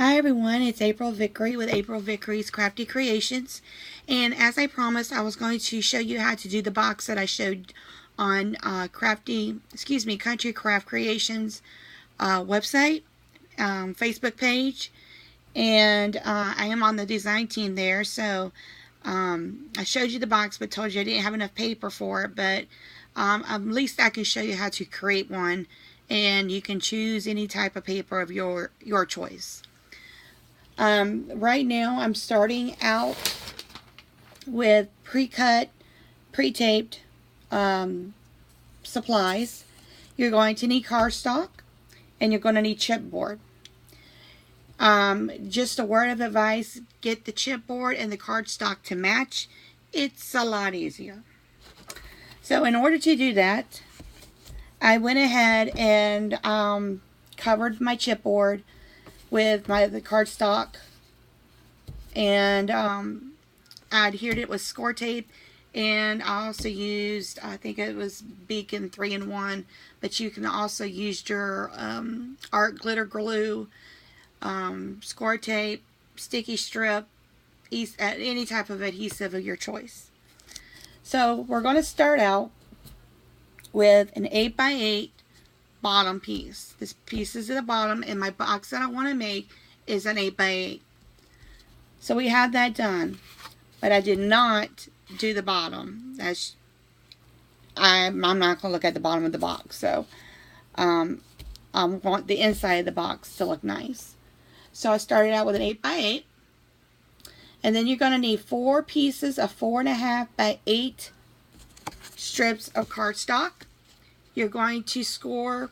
Hi everyone, it's April Vickery with April Vickery's Crafty Creations, and as I promised, I was going to show you how to do the box that I showed on Country Craft Creations website, Facebook page, and I am on the design team there. So I showed you the box, but told you I didn't have enough paper for it. But at least I can show you how to create one, and you can choose any type of paper of your choice. Right now I'm starting out with pre-cut, pre-taped supplies. You're going to need cardstock and you're going to need chipboard. Just a word of advice, get the chipboard and the cardstock to match. It's a lot easier. So in order to do that, I went ahead and covered my chipboard with the cardstock, and I adhered it with score tape, and I also used, I think it was Beacon 3-in-1, but you can also use your art glitter glue, score tape, sticky strip, any type of adhesive of your choice. So we're going to start out with an 8x8 bottom piece. This piece is at the bottom, and my box that I want to make is an 8x8. So we have that done, but I did not do the bottom. I'm not going to look at the bottom of the box, so I want the inside of the box to look nice. So I started out with an 8x8, and then you're going to need 4 pieces of 4.5x8 strips of cardstock. You're going to score,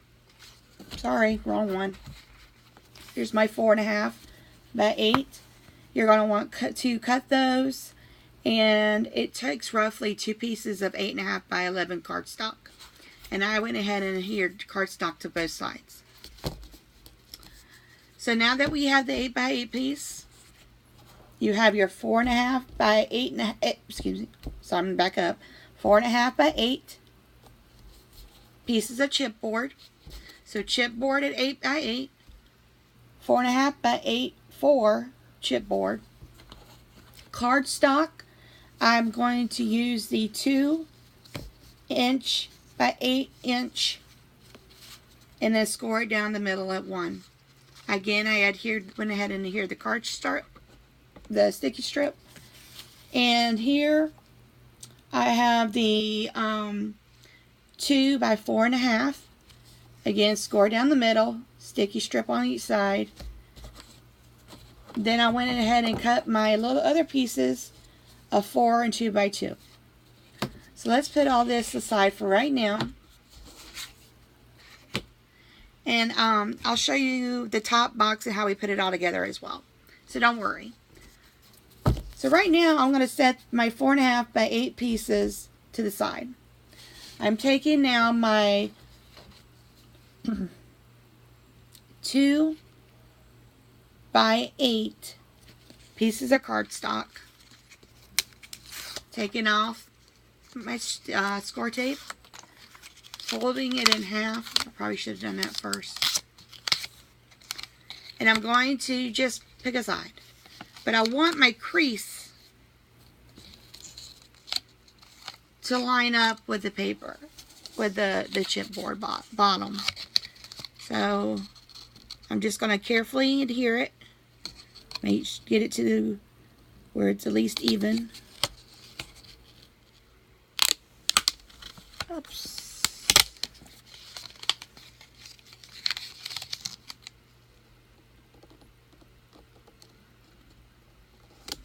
sorry, wrong one. Here's my 4.5x8. You're going to want to cut those, and it takes roughly 2 pieces of 8.5x11 cardstock. And I went ahead and adhered cardstock to both sides. So now that we have the 8x8 piece, you have your 4.5x8, excuse me, so I'm going to back up, 4.5x8 pieces of chipboard. So chipboard at 8x8, 4.5x8 for chipboard. Cardstock, I'm going to use the 2-inch by 8-inch, and then score it down the middle at 1. Again, I went ahead and adhered the cardstock, the sticky strip, and here I have the 2 by 4.5. Again, score down the middle, sticky strip on each side. Then I went ahead and cut my little other pieces of 4 and 2 by 2. So let's put all this aside for right now. And I'll show you the top box and how we put it all together as well. So don't worry. So right now I'm going to set my 4.5x8 pieces to the side. I'm taking now my 2 by 8 pieces of cardstock, taking off my score tape, folding it in half. I probably should have done that first. And I'm going to just pick a side. But I want my crease to line up with the paper, with the chipboard bottom. So I'm just going to carefully adhere it. Get it to where it's at least even. Oops.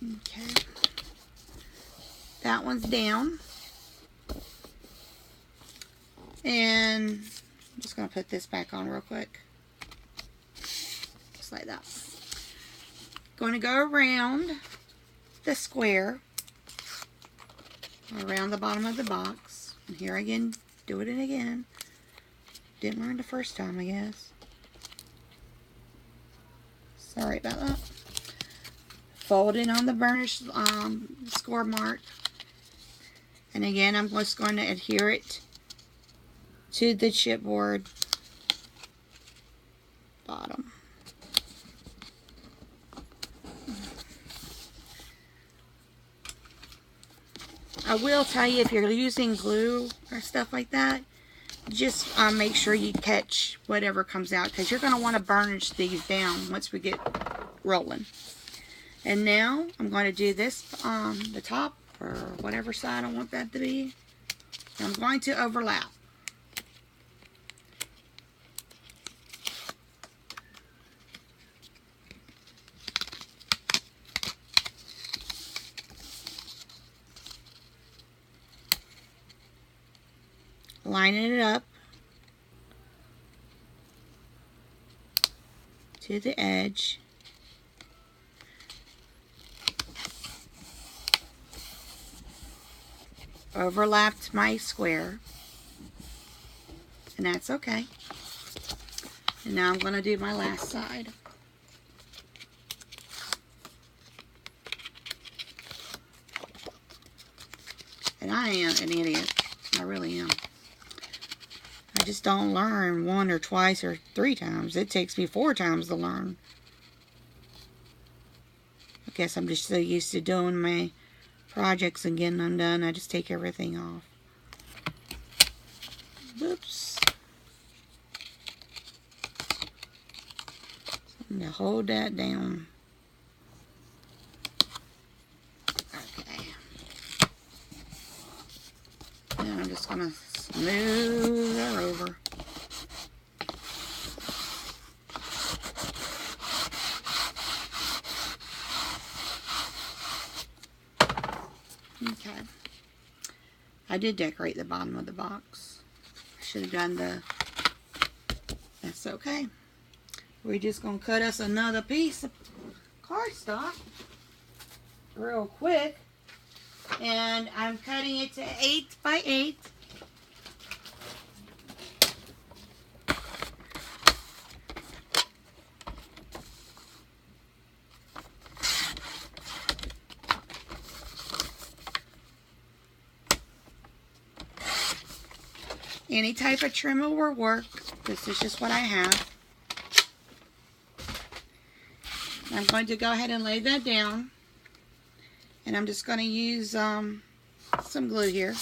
Okay. That one's down. And I'm just going to put this back on real quick. Just like that. Going to go around the square, around the bottom of the box. And here again, do it again. Didn't learn the first time, I guess. Sorry about that. Fold it on the burnished score mark. And again, I'm just going to adhere it to the chipboard bottom. I will tell you, if you're using glue or stuff like that, just make sure you catch whatever comes out, because you're going to want to burnish these down once we get rolling. And now I'm going to do this on the top, or whatever side I want that to be. I'm going to overlap. Lining it up to the edge. Overlapped my square, and that's okay. And now I'm going to do my last side. And I am an idiot. I really am. I just don't learn 1 or twice or 3 times. It takes me 4 times to learn. I guess I'm just so used to doing my projects and getting them done, I just take everything off. Whoops. I'm going to hold that down. Okay. And I'm just going to smooth her over. Okay. I did decorate the bottom of the box. I should have done the... That's okay. We're just going to cut us another piece of cardstock real quick. And I'm cutting it to 8 by 8. Any type of trimmer will work. This is just what I have. I'm going to go ahead and lay that down. And I'm just going to use some glue here.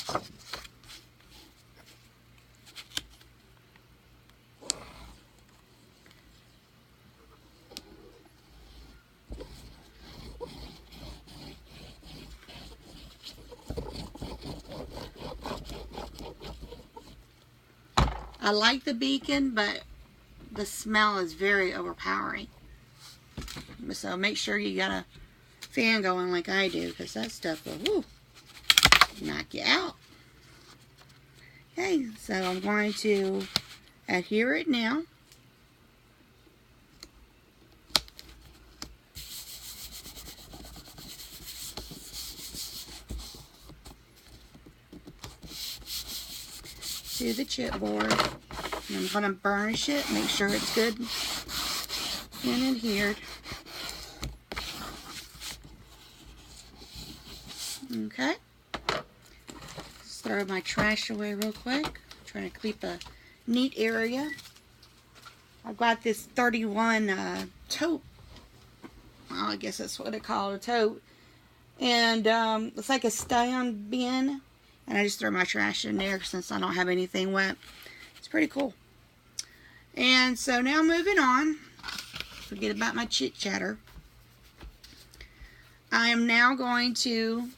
I like the beacon, but the smell is very overpowering. So make sure you got a fan going like I do, because that stuff will knock you out. Okay, so I'm going to adhere it now. To the chipboard. And I'm going to burnish it, make sure it's good and adhered. Okay. Just throw my trash away real quick. Trying to keep a neat area. I've got this 31 tote. Well, I guess that's what they call it, a tote. And it's like a stand bin. And I just throw my trash in there since I don't have anything wet. It's pretty cool. And so now moving on. Forget about my chit chatter. I am now going to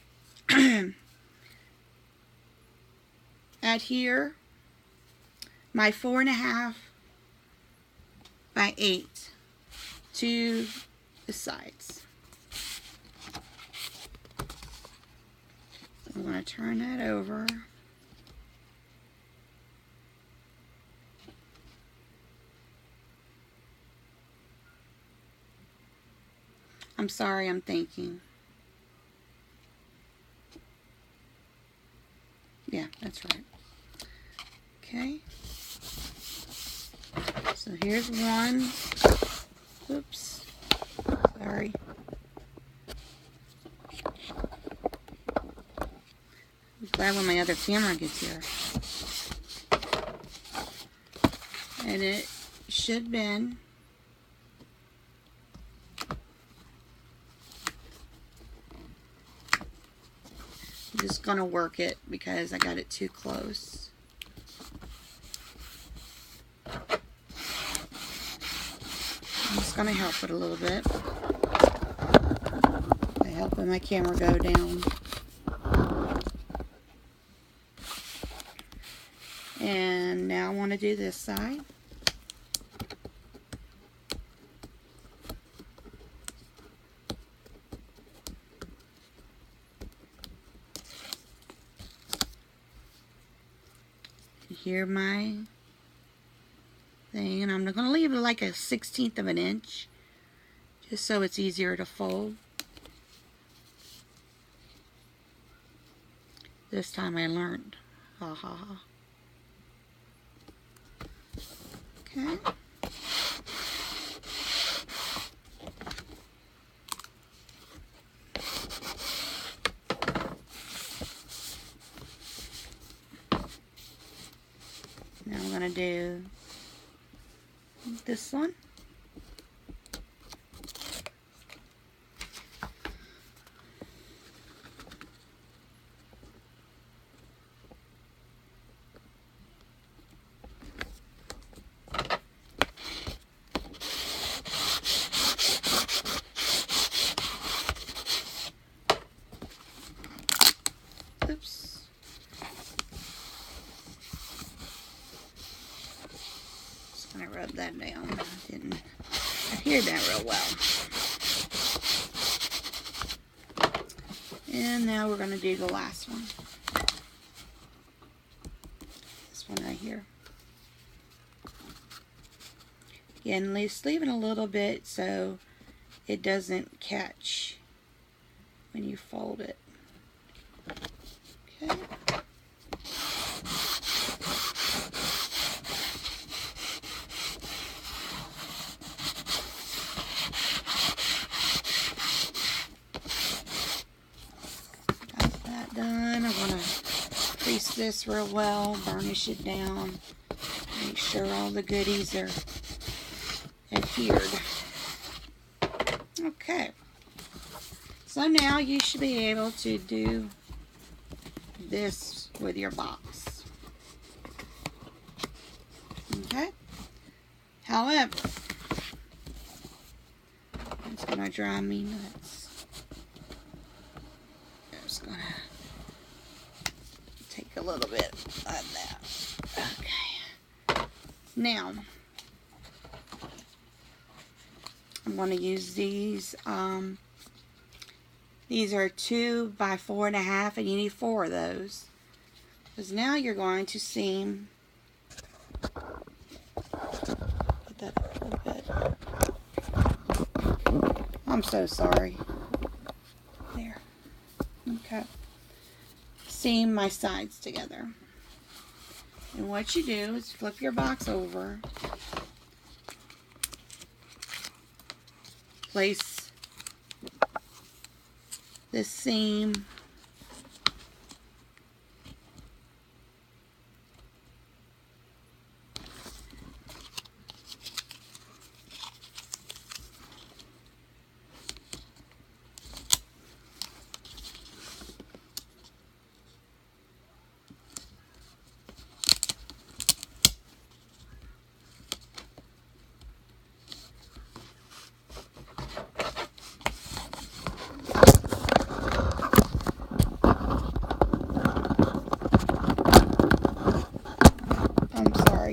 adhere my 4.5 by 8 to the sides. I'm going to turn that over. I'm sorry, I'm thinking. Yeah, that's right. Okay. So here's one. Oops. Sorry. I'm glad when my other camera gets here. And it should bend. I'm just going to work it because I got it too close. I'm just going to help it a little bit. I'm helping my camera go down. And now I want to do this side. Here my thing, and I'm going to leave it like a 1/16 of an inch just so it's easier to fold. This time I learned. Ha ha ha. Okay. Now I'm going to do this one. Oops. Just gonna rub that down. I didn't adhere that real well. And now we're gonna do the last one. This one right here. Again, just leaving a little bit so it doesn't catch when you fold it. Okay. Got that done. I'm going to crease this real well, burnish it down, make sure all the goodies are adhered. Okay. So now you should be able to do this with your box. Okay. However, it's gonna drive me nuts. I'm just gonna take a little bit of that. Okay. Now I'm going to use these. These are 2 by 4.5, and you need 4 of those. Because now you're going to seam. Put that up a little bit. I'm so sorry. There. Okay. Seam my sides together. And what you do is flip your box over. Place this seam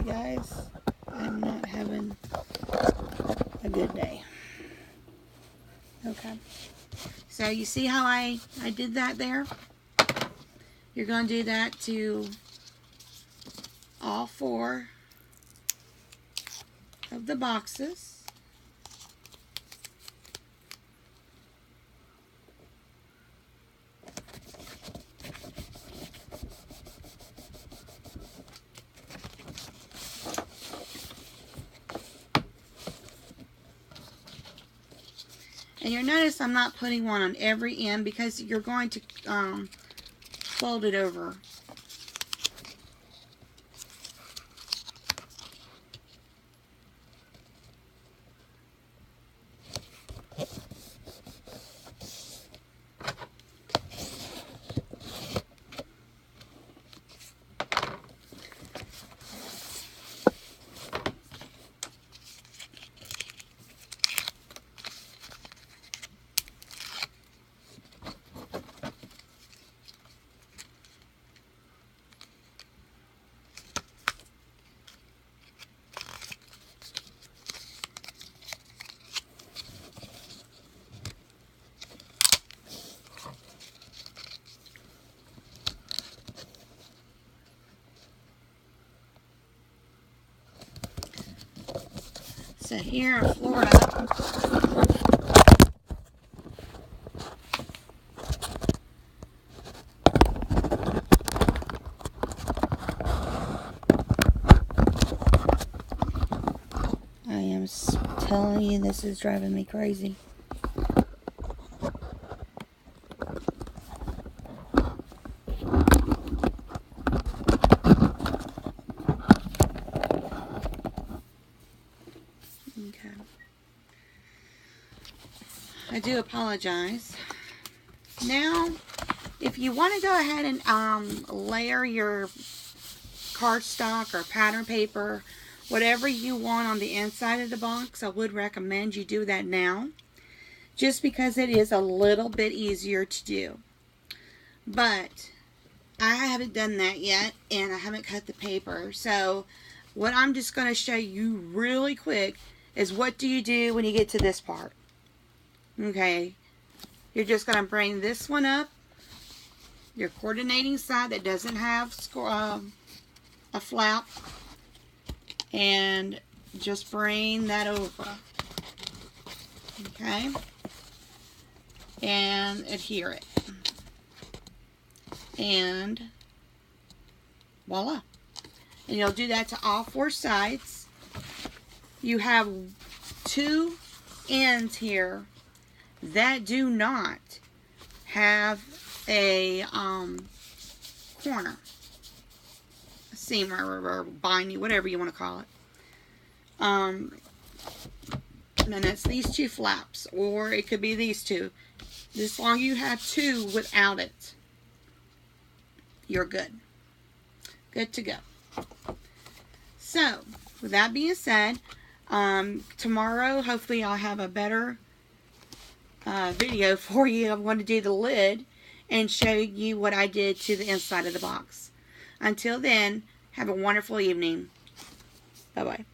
guys, I'm not having a good day. Okay, so you see how I did that there? You're going to do that to all 4 of the boxes. And you'll notice I'm not putting one on every end because you're going to fold it over. So here in Florida, I am telling you, this is driving me crazy. Okay. I do apologize. Now, if you want to go ahead and layer your cardstock or pattern paper, whatever you want on the inside of the box, I would recommend you do that now, just because it is a little bit easier to do. But I haven't done that yet, and I haven't cut the paper. So what I'm just going to show you really quick is what do you do when you get to this part. Okay, you're just going to bring this one up, your coordinating side that doesn't have a flap, and just bring that over. Okay, and adhere it, and voila. And you'll do that to all four sides. You have two ends here that do not have a corner, a seam or binding, whatever you want to call it. And that's these two flaps, or it could be these two. As long as you have two without it, you're good. Good to go. So, with that being said, tomorrow, hopefully I'll have a better video for you. I'm going to do the lid and show you what I did to the inside of the box. Until then, have a wonderful evening. Bye-bye.